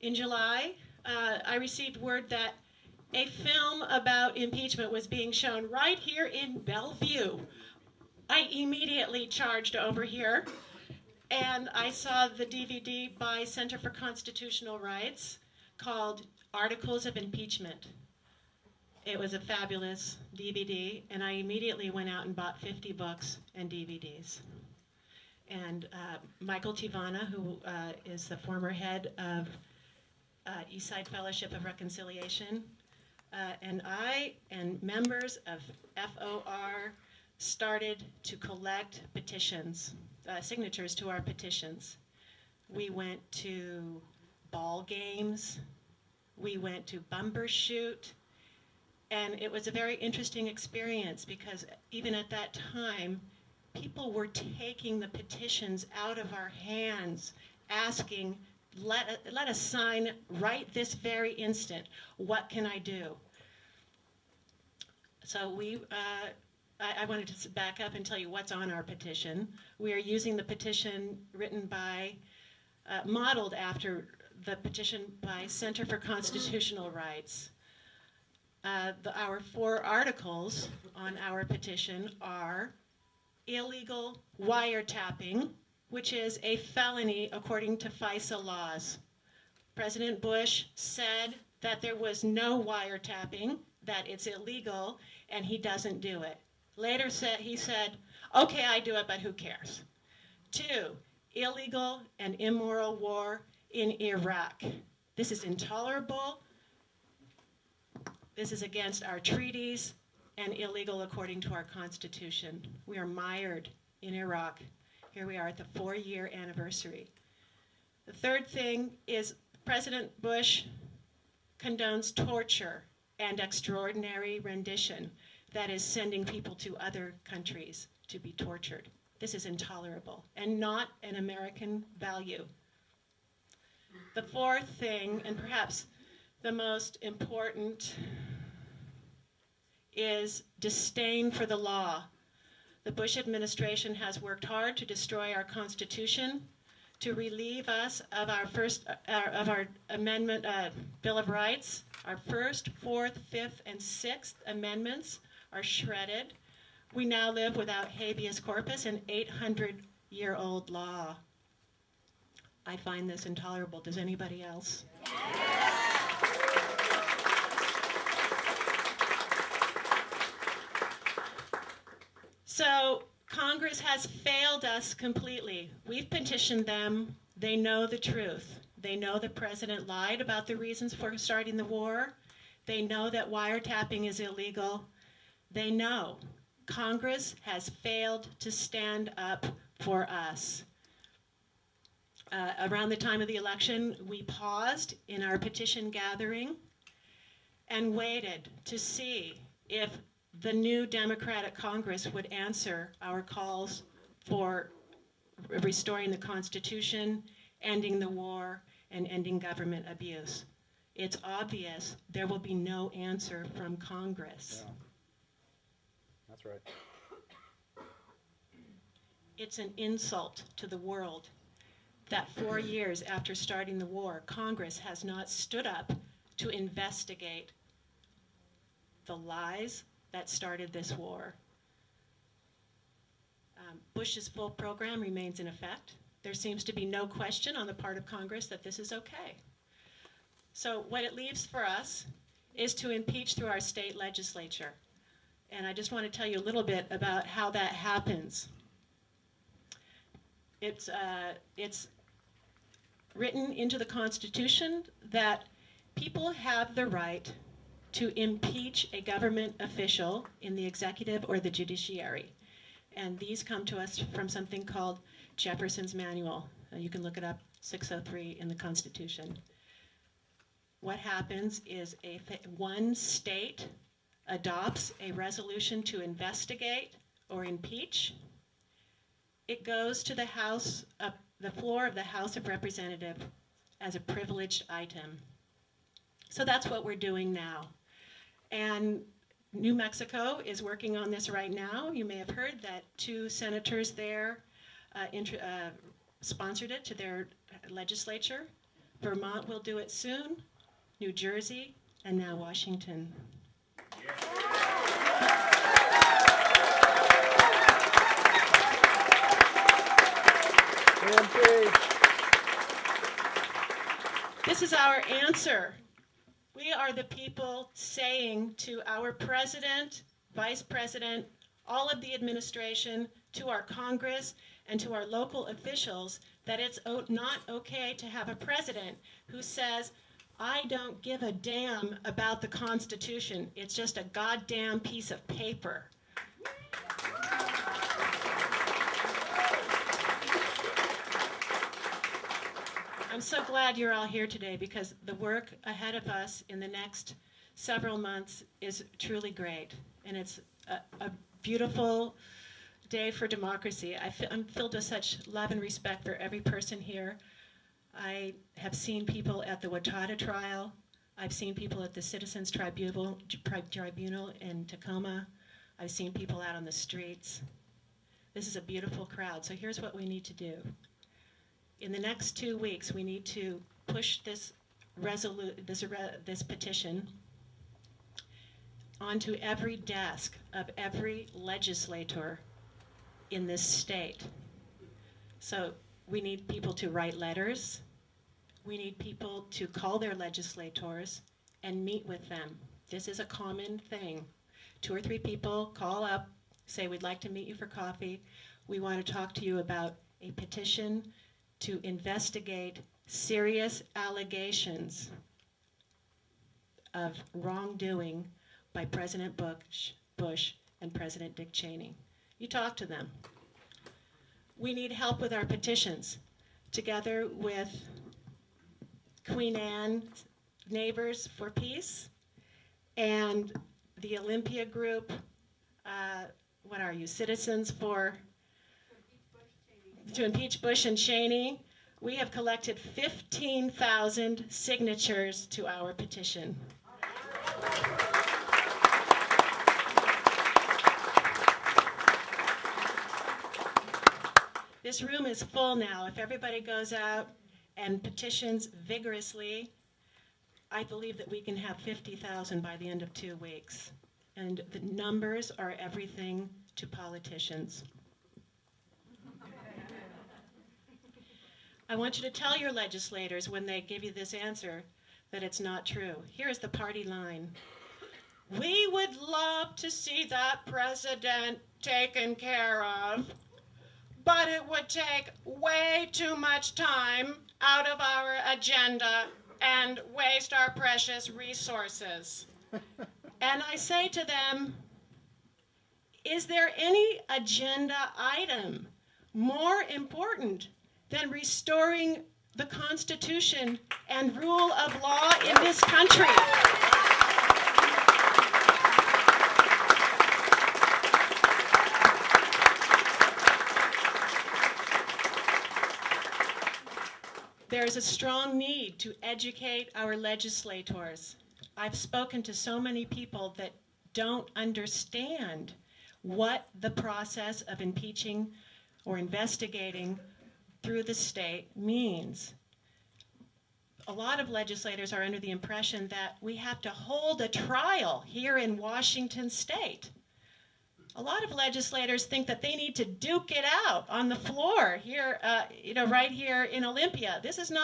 In July, I received word that a film about impeachment was being shown right here in Bellevue. I immediately charged over here, and I saw the DVD by Center for Constitutional Rights called Articles of Impeachment. It was a fabulous DVD, and I immediately went out and bought 50 books and DVDs. And Michael Tivana, who is the former head of Eastside Fellowship of Reconciliation, and I and members of FOR started to collect petitions, signatures to our petitions. We went to ball games, we went to Bumbershoot, and it was a very interesting experience because even at that time, people were taking the petitions out of our hands, asking, let us sign right this very instant. What can I do? So I wanted to back up and tell you what's on our petition. We are using the petition written by, modeled after the petition by Center for Constitutional Rights. Our 4 articles on our petition are illegal wiretapping, which is a felony according to FISA laws. President Bush said that there was no wiretapping, that it's illegal, and he doesn't do it. Later he said, okay, I do it, but who cares? 2, illegal and immoral war in Iraq. This is intolerable. This is against our treaties and illegal according to our Constitution. We are mired in Iraq. Here we are at the 4-year anniversary. The third thing is President Bush condones torture and extraordinary rendition, that is sending people to other countries to be tortured. This is intolerable and not an American value. The fourth thing, and perhaps the most important, is disdain for the law. The Bush administration has worked hard to destroy our Constitution, to relieve us of our amendment, Bill of Rights. Our first, fourth, fifth, and sixth amendments are shredded. We now live without habeas corpus, an 800-year-old law. I find this intolerable. Does anybody else? So Congress has failed us completely. We've petitioned them. They know the truth. They know the president lied about the reasons for starting the war. They know that wiretapping is illegal. They know Congress has failed to stand up for us. Around the time of the election, we paused in our petition gathering and waited to see if the new Democratic Congress would answer our calls for restoring the Constitution, ending the war, and ending government abuse. It's obvious there will be no answer from Congress. Yeah. That's right. It's an insult to the world that 4 years after starting the war, Congress has not stood up to investigate the lies that started this war. Bush's full program remains in effect. There seems to be no question on the part of Congress that this is okay. So what it leaves for us is to impeach through our state legislature. And I just want to tell you a little bit about how that happens. It's written into the Constitution that people have the right to impeach a government official in the executive or the judiciary. And these come to us from something called Jefferson's Manual. You can look it up, 603 in the Constitution. What happens is one state adopts a resolution to investigate or impeach. It goes to the House, the floor of the House of Representatives as a privileged item. So that's what we're doing now. And New Mexico is working on this right now. You may have heard that 2 senators there sponsored it to their legislature. Vermont will do it soon, New Jersey, and now Washington. This is our answer. We are the people saying to our president, vice president, all of the administration, to our Congress, and to our local officials that it's not okay to have a president who says, I don't give a damn about the Constitution. It's just a goddamn piece of paper. I'm so glad you're all here today because the work ahead of us in the next several months is truly great. And it's a beautiful day for democracy. I'm filled with such love and respect for every person here. I have seen people at the Watauga trial. I've seen people at the Citizens Tribunal in Tacoma. I've seen people out on the streets. This is a beautiful crowd. So here's what we need to do. In the next 2 weeks, we need to push this petition onto every desk of every legislator in this state. So we need people to write letters. We need people to call their legislators and meet with them. This is a common thing. 2 or 3 people call up, say, we'd like to meet you for coffee. We want to talk to you about a petition to investigate serious allegations of wrongdoing by President Bush and President Dick Cheney. You talk to them. We need help with our petitions. Together with Queen Anne Neighbors for Peace and the Olympia Group, what are you, Citizens for to impeach Bush and Cheney, we have collected 15,000 signatures to our petition. This room is full now. If everybody goes out and petitions vigorously, I believe that we can have 50,000 by the end of 2 weeks. And the numbers are everything to politicians. I want you to tell your legislators when they give you this answer that it's not true. Here's the party line. We would love to see that president taken care of, but it would take way too much time out of our agenda and waste our precious resources. And I say to them, is there any agenda item more important than restoring the Constitution and rule of law in this country? There's a strong need to educate our legislators. I've spoken to so many people that don't understand what the process of impeaching or investigating through the state means. A lot of legislators are under the impression that we have to hold a trial here in Washington state. A lot of legislators think that they need to duke it out on the floor here, right here in Olympia. This is not